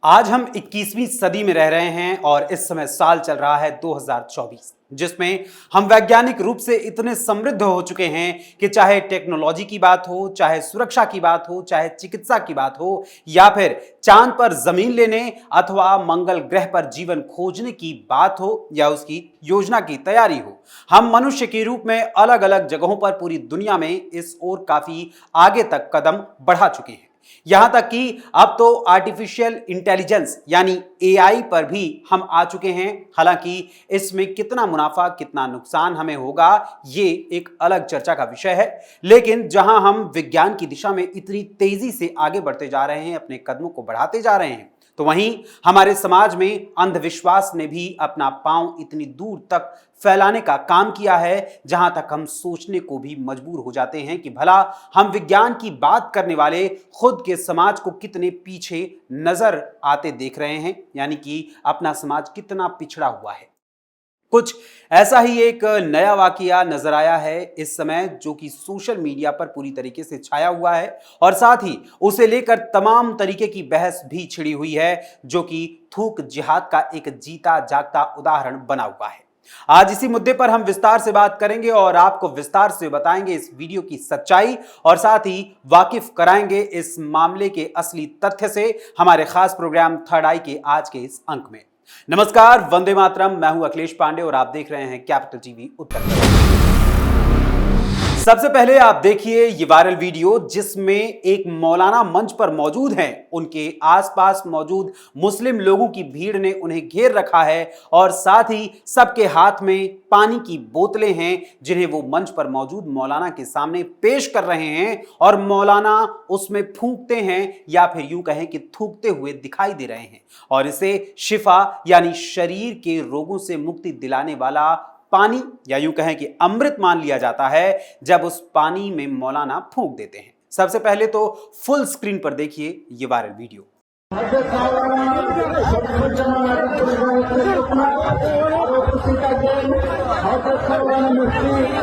आज हम 21वीं सदी में रह रहे हैं और इस समय साल चल रहा है 2024, जिसमें हम वैज्ञानिक रूप से इतने समृद्ध हो चुके हैं कि चाहे टेक्नोलॉजी की बात हो, चाहे सुरक्षा की बात हो, चाहे चिकित्सा की बात हो, या फिर चांद पर जमीन लेने अथवा मंगल ग्रह पर जीवन खोजने की बात हो, या उसकी योजना की तैयारी हो, हम मनुष्य के रूप में अलग अलग जगहों पर पूरी दुनिया में इस ओर काफी आगे तक कदम बढ़ा चुके हैं। यहां तक कि अब तो आर्टिफिशियल इंटेलिजेंस यानी एआई पर भी हम आ चुके हैं। हालांकि इसमें कितना मुनाफा कितना नुकसान हमें होगा, ये एक अलग चर्चा का विषय है। लेकिन जहां हम विज्ञान की दिशा में इतनी तेजी से आगे बढ़ते जा रहे हैं, अपने कदमों को बढ़ाते जा रहे हैं, तो वहीं हमारे समाज में अंधविश्वास ने भी अपना पांव इतनी दूर तक फैलाने का काम किया है, जहां तक हम सोचने को भी मजबूर हो जाते हैं कि भला हम विज्ञान की बात करने वाले खुद के समाज को कितने पीछे नजर आते देख रहे हैं, यानी कि अपना समाज कितना पिछड़ा हुआ है। कुछ ऐसा ही एक नया वाकया नजर आया है इस समय, जो कि सोशल मीडिया पर पूरी तरीके से छाया हुआ है और साथ ही उसे लेकर तमाम तरीके की बहस भी छिड़ी हुई है, जो कि थूक जिहाद का एक जीता जागता उदाहरण बना हुआ है। आज इसी मुद्दे पर हम विस्तार से बात करेंगे और आपको विस्तार से बताएंगे इस वीडियो की सच्चाई और साथ ही वाकिफ कराएंगे इस मामले के असली तथ्य से हमारे खास प्रोग्राम थर्ड आई के आज के इस अंक में। नमस्कार, वंदे मातरम। मैं हूं अखिलेश पांडे और आप देख रहे हैं कैपिटल टीवी उत्तर प्रदेश। सबसे पहले आप देखिए ये वायरल वीडियो, जिसमें एक मौलाना मंच पर मौजूद हैं। उनके आसपास मौजूद मुस्लिम लोगों की भीड़ ने उन्हें घेर रखा है और साथ ही सबके हाथ में पानी की बोतलें हैं, जिन्हें वो मंच पर मौजूद मौलाना के सामने पेश कर रहे हैं और मौलाना उसमें फूंकते हैं या फिर यूं कहें कि थूकते हुए दिखाई दे रहे हैं और इसे शिफा यानी शरीर के रोगों से मुक्ति दिलाने वाला पानी या यूं कहें कि अमृत मान लिया जाता है जब उस पानी में मौलाना फूंक देते हैं। सबसे पहले तो फुल स्क्रीन पर देखिए ये वायरल वीडियो।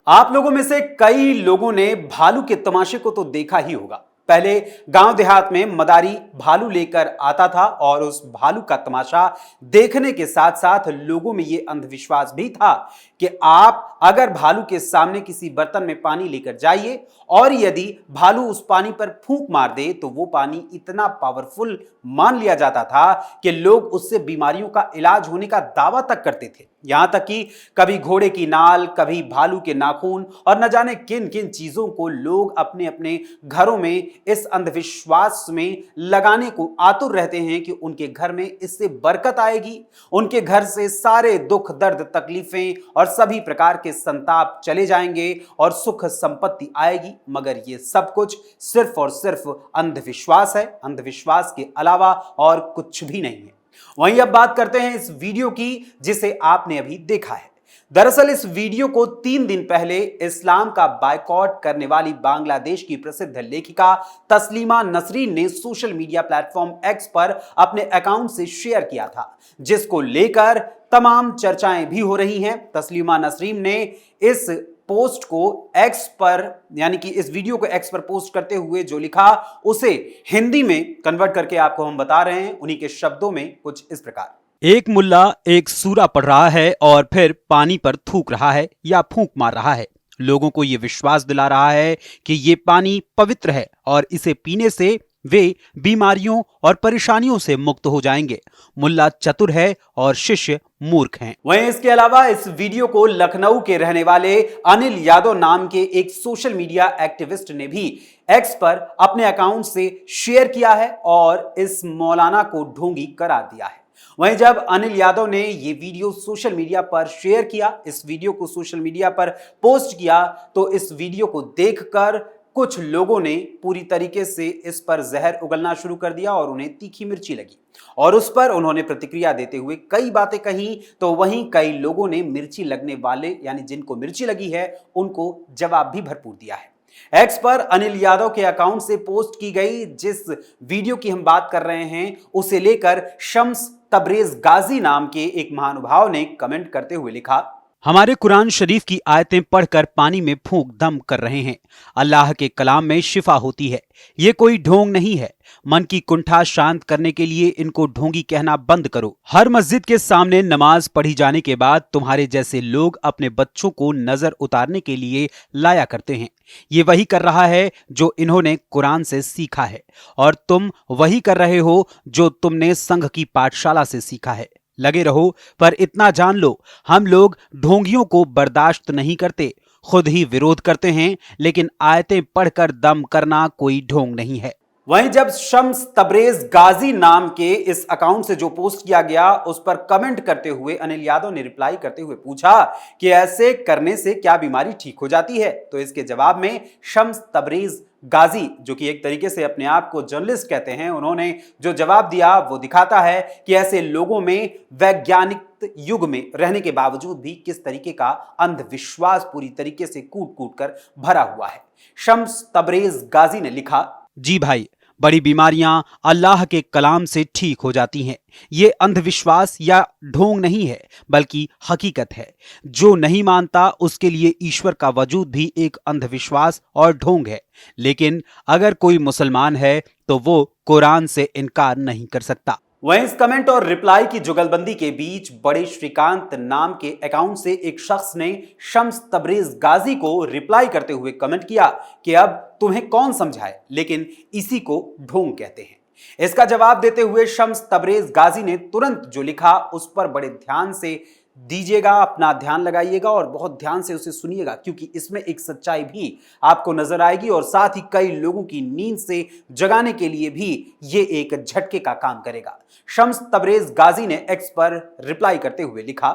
आप लोगों में से कई लोगों ने भालू के तमाशे को तो देखा ही होगा। पहले गांव देहात में मदारी भालू लेकर आता था और उस भालू का तमाशा देखने के साथ साथ लोगों में यह अंधविश्वास भी था कि आप अगर भालू के सामने किसी बर्तन में पानी लेकर जाइए और यदि भालू उस पानी पर फूंक मार दे तो वो पानी इतना पावरफुल मान लिया जाता था कि लोग उससे बीमारियों का इलाज होने का दावा तक करते थे। यहां तक कि कभी घोड़े की नाल, कभी भालू के नाखून और न जाने किन किन चीजों को लोग अपने अपने घरों में इस अंधविश्वास में लगाने को आतुर रहते हैं कि उनके घर में इससे बरकत आएगी, उनके घर से सारे दुख दर्द तकलीफें और सभी प्रकार के संताप चले जाएंगे और सुख संपत्ति आएगी। मगर ये सब कुछ सिर्फ और सिर्फ अंधविश्वास है, अंधविश्वास के अलावा और कुछ भी नहीं है। वहीं अब बात करते हैं इस वीडियो की, जिसे आपने अभी देखा है। दरअसल इस वीडियो को 3 दिन पहले इस्लाम का बायकॉट करने वाली बांग्लादेश की प्रसिद्ध लेखिका तस्लीमा नसरीन ने सोशल मीडिया प्लेटफॉर्म एक्स पर अपने अकाउंट से शेयर किया था, जिसको लेकर तमाम चर्चाएं भी हो रही हैं। तस्लीमा नसरीन ने इस पोस्ट को एक्स पर यानी कि इस वीडियो को एक्स पर पोस्ट करते हुए जो लिखा उसे हिंदी में कन्वर्ट करके आपको हम बता रहे हैं। उन्हीं के शब्दों में कुछ इस प्रकार। एक मुल्ला एक सूरा पढ़ रहा है और फिर पानी पर थूक रहा है या फूंक मार रहा है। लोगों को यह विश्वास दिला रहा है कि यह पानी पवित्र है और इसे पीने से वे बीमारियों और परेशानियों से मुक्त हो जाएंगे। मुल्ला चतुर है और शिष्य मूर्ख हैं। वहीं इसके अलावा इस वीडियो को लखनऊ के रहने वाले अनिल यादव नाम के एक सोशल मीडिया एक्टिविस्ट ने भी एक्स पर अपने अकाउंट से शेयर किया है और इस मौलाना को ढोंगी करार दिया है। वहीं जब अनिल यादव ने ये वीडियो सोशल मीडिया पर शेयर किया, इस वीडियो को सोशल मीडिया पर पोस्ट किया, तो इस वीडियो को देखकर कुछ लोगों ने पूरी तरीके से इस पर जहर उगलना शुरू कर दिया और उन्हें तीखी मिर्ची लगी और उस पर उन्होंने प्रतिक्रिया देते हुए कई बातें कही। तो वहीं कई लोगों ने मिर्ची लगने वाले यानी जिनको मिर्ची लगी है उनको जवाब भी भरपूर दिया है। एक्स पर अनिल यादव के अकाउंट से पोस्ट की गई जिस वीडियो की हम बात कर रहे हैं, उसे लेकर शम्स तबरेज गाजी नाम के एक महानुभाव ने कमेंट करते हुए लिखा, हमारे कुरान शरीफ की आयतें पढ़कर पानी में फूंक दम कर रहे हैं। अल्लाह के कलाम में शिफा होती है। ये कोई ढोंग नहीं है। मन की कुंठा शांत करने के लिए इनको ढोंगी कहना बंद करो। हर मस्जिद के सामने नमाज पढ़ी जाने के बाद तुम्हारे जैसे लोग अपने बच्चों को नजर उतारने के लिए लाया करते हैं। ये वही कर रहा है जो इन्होंने कुरान से सीखा है, और तुम वही कर रहे हो जो तुमने संघ की पाठशाला से सीखा है। लगे रहो, पर इतना जान लो, हम लोग ढोंगियों को बर्दाश्त नहीं करते, खुद ही विरोध करते हैं। लेकिन आयतें पढ़कर दम करना कोई ढोंग नहीं है। वहीं जब शम्स तबरेज गाजी नाम के इस अकाउंट से जो पोस्ट किया गया, उस पर कमेंट करते हुए अनिल यादव ने रिप्लाई करते हुए पूछा कि ऐसे करने से क्या बीमारी ठीक हो जाती है, तो इसके जवाब में शम्स तबरेज गाजी, जो कि एक तरीके से अपने आप को जर्नलिस्ट कहते हैं, उन्होंने जो जवाब दिया वो दिखाता है कि ऐसे लोगों में वैज्ञानिक युग में रहने के बावजूद भी किस तरीके का अंधविश्वास पूरी तरीके से कूट कूट कर भरा हुआ है। शम्स तबरेज गाजी ने लिखा, जी भाई, बड़ी बीमारियां अल्लाह के कलाम से ठीक हो जाती हैं। ये अंधविश्वास या ढोंग नहीं है, बल्कि हकीकत है। जो नहीं मानता उसके लिए ईश्वर का वजूद भी एक अंधविश्वास और ढोंग है। लेकिन अगर कोई मुसलमान है तो वो कुरान से इनकार नहीं कर सकता। वहीं इस कमेंट और रिप्लाई की जुगलबंदी के बीच बड़े श्रीकांत नाम के अकाउंट से एक शख्स ने शम्स तबरेज गाजी को रिप्लाई करते हुए कमेंट किया कि अब तुम्हें कौन समझाए, लेकिन इसी को ढोंग कहते हैं। इसका जवाब देते हुए शम्स तबरेज गाजी ने तुरंत जो लिखा उस पर बड़े ध्यान से दीजिएगा, अपना ध्यान लगाइएगा और बहुत ध्यान से उसे सुनिएगा, क्योंकि इसमें एक सच्चाई भी आपको नजर आएगी और साथ ही कई लोगों की नींद से जगाने के लिए भी ये एक झटके का काम करेगा। शम्स तबरेज गाजी ने एक्स पर रिप्लाई करते हुए लिखा,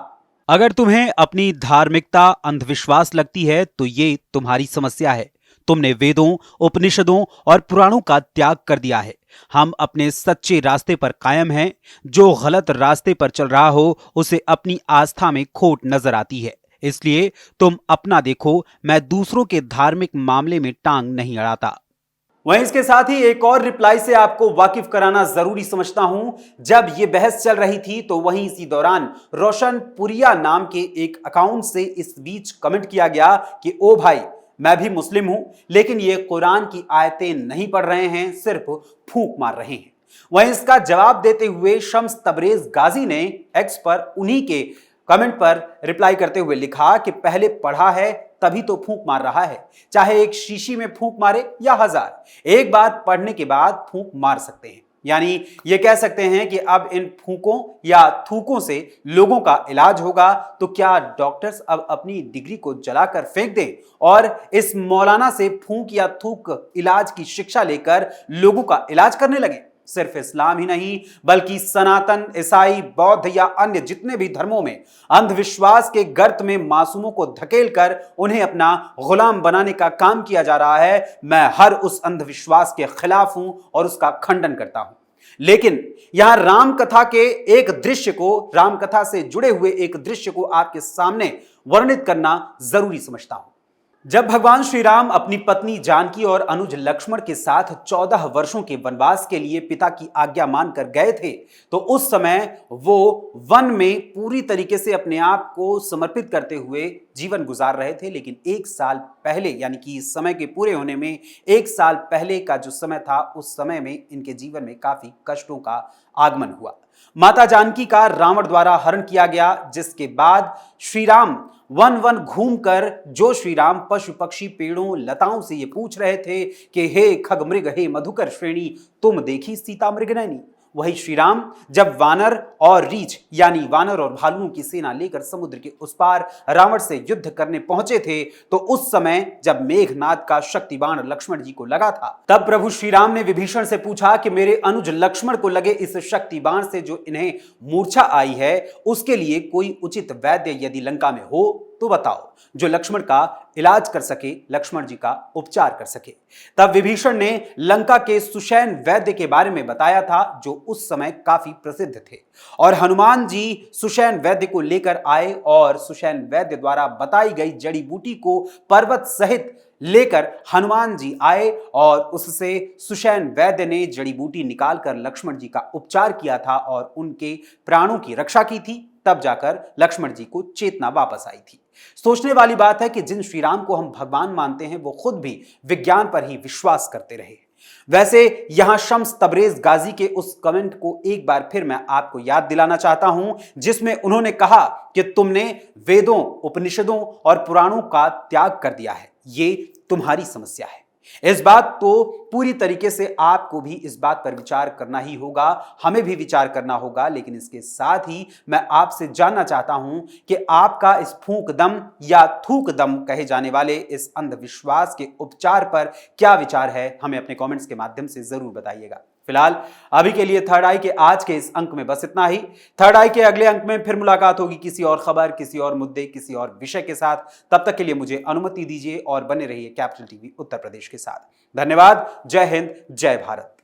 अगर तुम्हें अपनी धार्मिकता अंधविश्वास लगती है तो ये तुम्हारी समस्या है। तुमने वेदों, उपनिषदों और पुराणों का त्याग कर दिया है। हम अपने सच्चे रास्ते पर कायम हैं। जो गलत रास्ते पर चल रहा हो उसे अपनी आस्था में खोट नजर आती है। इसलिए तुम अपना देखो, मैं दूसरों के धार्मिक मामले में टांग नहीं अड़ाता। वहीं इसके साथ ही एक और रिप्लाई से आपको वाकिफ कराना जरूरी समझता हूं। जब यह बहस चल रही थी तो वहीं इसी दौरान रोशनपुरिया नाम के एक अकाउंट से इस बीच कमेंट किया गया कि ओ भाई, मैं भी मुस्लिम हूं, लेकिन ये कुरान की आयतें नहीं पढ़ रहे हैं, सिर्फ फूंक मार रहे हैं। वहीं इसका जवाब देते हुए शम्स तबरेज गाजी ने एक्स पर उन्हीं के कमेंट पर रिप्लाई करते हुए लिखा कि पहले पढ़ा है तभी तो फूंक मार रहा है। चाहे एक शीशी में फूंक मारे या हजार, एक बार पढ़ने के बाद फूंक मार सकते हैं। यानी ये कह सकते हैं कि अब इन फूंकों या थूकों से लोगों का इलाज होगा। तो क्या डॉक्टर्स अब अपनी डिग्री को जलाकर फेंक दें और इस मौलाना से फूंक या थूक इलाज की शिक्षा लेकर लोगों का इलाज करने लगे? सिर्फ इस्लाम ही नहीं, बल्कि सनातन, ईसाई, बौद्ध या अन्य जितने भी धर्मों में अंधविश्वास के गर्त में मासूमों को धकेलकर उन्हें अपना गुलाम बनाने का काम किया जा रहा है। मैं हर उस अंधविश्वास के खिलाफ हूं और उसका खंडन करता हूं। लेकिन यहां रामकथा के एक दृश्य को, रामकथा से जुड़े हुए एक दृश्य को आपके सामने वर्णित करना जरूरी समझता हूं। जब भगवान श्री राम अपनी पत्नी जानकी और अनुज लक्ष्मण के साथ 14 वर्षों के वनवास के लिए पिता की आज्ञा मानकर गए थे, तो उस समय वो वन में पूरी तरीके से अपने आप को समर्पित करते हुए जीवन गुजार रहे थे। लेकिन एक साल पहले, यानी कि इस समय के पूरे होने में एक साल पहले का जो समय था, उस समय में इनके जीवन में काफी कष्टों का आगमन हुआ। माता जानकी का रावण द्वारा हरण किया गया, जिसके बाद श्री राम वन वन घूमकर जो श्री राम पशु पक्षी पेड़ों लताओं से ये पूछ रहे थे कि हे खग मृग, हे मधुकर श्रेणी, तुम देखी सीता मृगनयनी, वही श्री राम जब वानर और रीछ यानी वानर और भालुओं की सेना लेकर समुद्र के उस पार रावण से युद्ध करने पहुंचे थे, तो उस समय जब मेघनाद का शक्ति बाण लक्ष्मण जी को लगा था, तब प्रभु श्री राम ने विभीषण से पूछा कि मेरे अनुज लक्ष्मण को लगे इस शक्ति बाण से जो इन्हें मूर्छा आई है, उसके लिए कोई उचित वैद्य यदि लंका में हो तो बताओ, जो लक्ष्मण का इलाज कर सके, लक्ष्मण जी का उपचार कर सके। तब विभीषण ने लंका के सुषैण वैद्य के बारे में बताया था, जो उस समय काफी प्रसिद्ध थे। और हनुमान जी सुषैण वैद्य को लेकर आए और सुषैण वैद्य द्वारा बताई गई जड़ी बूटी को पर्वत सहित लेकर हनुमान जी आए और उससे सुषैण वैद्य ने जड़ी बूटी निकालकर लक्ष्मण जी का उपचार किया था और उनके प्राणों की रक्षा की थी। तब जाकर लक्ष्मण जी को चेतना वापस आई थी। सोचने वाली बात है कि जिन श्री राम को हम भगवान मानते हैं वो खुद भी विज्ञान पर ही विश्वास करते रहे। वैसे यहां शम्स तबरेज गाजी के उस कमेंट को एक बार फिर मैं आपको याद दिलाना चाहता हूं, जिसमें उन्होंने कहा कि तुमने वेदों, उपनिषदों और पुराणों का त्याग कर दिया है, ये तुम्हारी समस्या है। इस बात तो पूरी तरीके से आपको भी इस बात पर विचार करना ही होगा, हमें भी विचार करना होगा। लेकिन इसके साथ ही मैं आपसे जानना चाहता हूं कि आपका इस फूंक दम या थूक दम कहे जाने वाले इस अंधविश्वास के उपचार पर क्या विचार है, हमें अपने कमेंट्स के माध्यम से जरूर बताइएगा। फिलहाल अभी के लिए थर्ड आई के आज के इस अंक में बस इतना ही। थर्ड आई के अगले अंक में फिर मुलाकात होगी किसी और खबर, किसी और मुद्दे, किसी और विषय के साथ। तब तक के लिए मुझे अनुमति दीजिए और बने रहिए कैपिटल टीवी उत्तर प्रदेश के साथ। धन्यवाद। जय हिंद, जय भारत।